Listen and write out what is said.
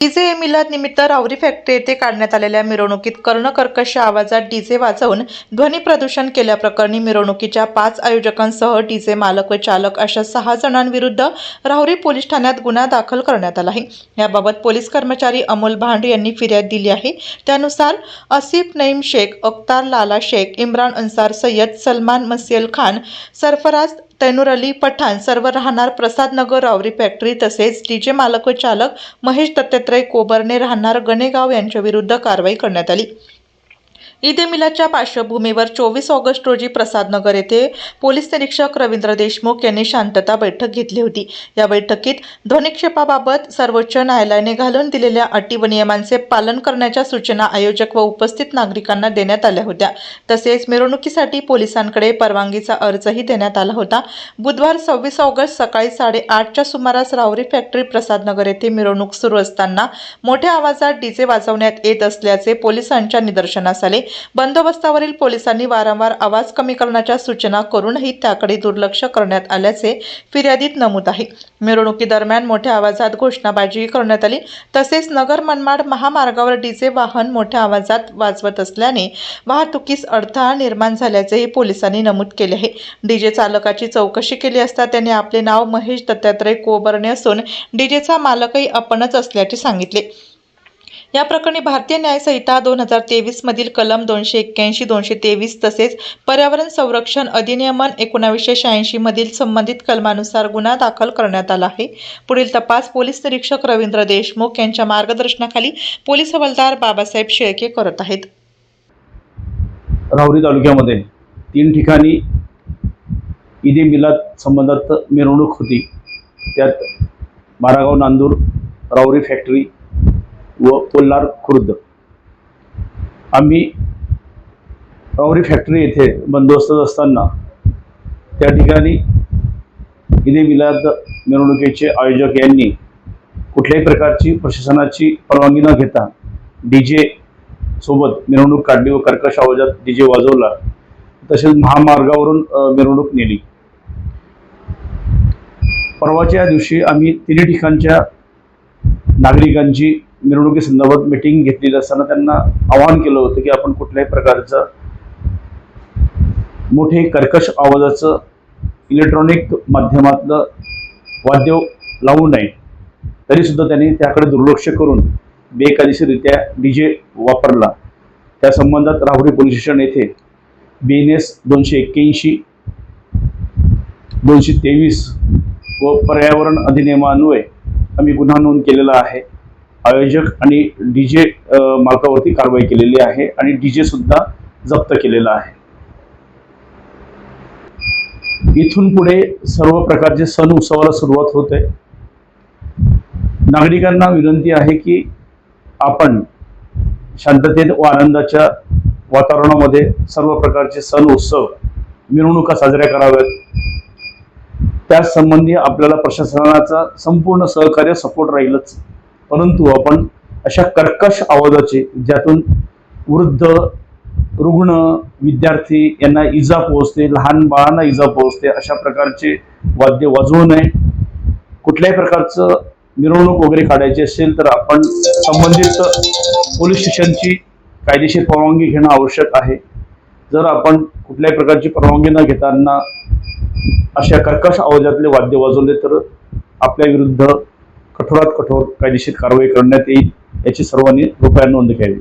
DJ मिलाद निमित्त Rahuri factory येथे काढण्यात आलेल्या मिरवणुकीत कर्णकर्कश आवाजात डीजे वाजवून ध्वनी प्रदूषण केल्याप्रकरणी मिरवणुकीच्या 5 आयोजकांसह डीजे मालक व चालक अशा 6 जणांविरुद्ध राहुरी पोलीस ठाण्यात गुन्हा दाखल करण्यात आला आहे। याबाबत पोलीस कर्मचारी अमोल भांड यांनी फिर्याद दिली आहे। त्यानुसार आसिफ नईम शेख, अख्तार लाला शेख, इम्रान अन्सार सय्यद, सलमान मसियल खान, सरफराज तैनूर अली पठाण सर्व राहणार प्रसाद नगर राहुरी फॅक्टरी तसेच डीजे मालक व चालक महेश दत्तात्रय कोबरणे राहणार गणेगाव यांच्या विरुद्ध कारवाई करण्यात आली। ईद ए मिलादच्या पार्श्वभूमीवर 24 ऑगस्ट रोजी प्रसादनगर येथे पोलीस निरीक्षक रवींद्र देशमुख यांनी शांतता बैठक घेतली होती। या बैठकीत ध्वनिक्षेपाबाबत सर्वोच्च न्यायालयाने घालून दिलेल्या अटी व नियमांचे पालन करण्याच्या सूचना आयोजक व उपस्थित नागरिकांना देण्यात आल्या होत्या। तसेच मिरवणुकीसाठी पोलिसांकडे परवानगीचा अर्जही देण्यात आला होता। बुधवार 26 ऑगस्ट सकाळी 8:30च्या सुमारास राहुरी फॅक्टरी प्रसादनगर येथे मिरवणूक सुरू असताना मोठ्या आवाजात डीजे वाजवण्यात येत असल्याचे पोलिसांच्या निदर्शनास आले। बंदोबस्तावरील पोलिसांनी वारंवार आवाज कमी करण्याच्या सूचना करूनही त्याकडे दुर्लक्ष करण्यात आल्याचे फिर्यादीत नमूद आहे। मिरवणुकीदरम्यान मोठ्या आवाजात घोषणाबाजी करण्यात आली। तसेच नगर मनमाड महामार्गावर डीजे वाहन मोठ्या आवाजात वाजवत असल्याने वाहतुकीस अडथळा निर्माण झाल्याचेही पोलिसांनी नमूद केले आहे। डीजे चालकाची चौकशी केली असता त्याने आपले नाव महेश दत्तात्रय कोबरणे असून डीजेचा मालकही आपणच असल्याचे सांगितले। या प्रकरणी भारतीय न्याय संहिता 2023 मधील कलम 281, 223 तसेच पर्यावरण संरक्षण अधिनियम 1986 मधील संबंधित कलमानुसार गुन्हा दाखल करण्यात आला आहे। पुढील तपास पोलीस निरीक्षक रवींद्र देशमुख यांच्या मार्गदर्शनाखाली पोलीस हवालदार बाबासाहेब शेळके करत आहेत। राहुरी तालुक्यामध्ये 3 ठिकाणी ईद ए मिलाद संबंधात मिरवणूक होती। त्यात मारागाव नांदूर, राहुरी फॅक्टरी व कोल्हार खुर्द। आम्ही राहुरी फॅक्टरी येथे बंदोबस्तात असताना त्या ठिकाणी ईद ए मिलाद मिरवणुकीचे आयोजक यांनी कुठल्याही प्रकारची प्रशासनाची परवानगी न घेता डीजे सोबत मिरवणूक काढली व कर्कश आवाजात डीजे वाजवला। तसेच महामार्गावरून मिरवणूक नेली। परवाच्या दिवशी आम्ही 3 ठिकाणच्या नागरिकांची मिरवणुकीसंदर्भात मीटिंग घेतलेली असताना त्यांना आवाहन केलं होतं की आपण कुठल्याही प्रकारचं मोठे कर्कश आवाजाचं इलेक्ट्रॉनिक माध्यमातलं वाद्य लावू नये। तरीसुद्धा त्यांनी त्याकडे दुर्लक्ष करून बेकायदेशीररित्या डीजे वापरला। त्या संबंधात राहुरी पोलीस स्टेशन येथे BNS 281, 223 व पर्यावरण अधिनियमान्वये आम्ही गुन्हा नोंद केलेला आहे। आयोजक आणि डीजे मालकावरती कारवाई केलेली आहे आणि डीजे सुद्धा जप्त केलेला आहे। इथून पुढे सर्व प्रकारचे सण उत्सवाला सुरुवात होते। नागरिकांना विनंती आहे की आपण शांततेत व आनंदाच्या वातावरणामध्ये सर्व प्रकारचे सण उत्सव मिरवणुका साजऱ्या कराव्यात। त्याच संबंधी आपल्याला प्रशासनाचा संपूर्ण सहकार्य सपोर्ट राहीलच, परंतु आपण अशा कर्कश आवाजाचे ज्यातून वृद्ध, रुग्ण, विद्यार्थी यांना इजा पोहोचते, लहान बाळांना इजा पोहोचते अशा प्रकारचे वाद्य वाजवू नये। कुठल्याही प्रकारचं मिरवणूक वगैरे काढायची असेल तर आपण संबंधित पोलीस स्टेशनची कायदेशीर परवानगी घेणं आवश्यक आहे। जर आपण कुठल्याही प्रकारची परवानगी न घेताना अशा कर्कश आवाजातले वाद्य वाजवले तर आपल्या विरुद्ध कठोरात कठोर कायदेशीर कारवाई करण्यात येईल, याची सर्वांनी कृपया नोंद घ्यावी।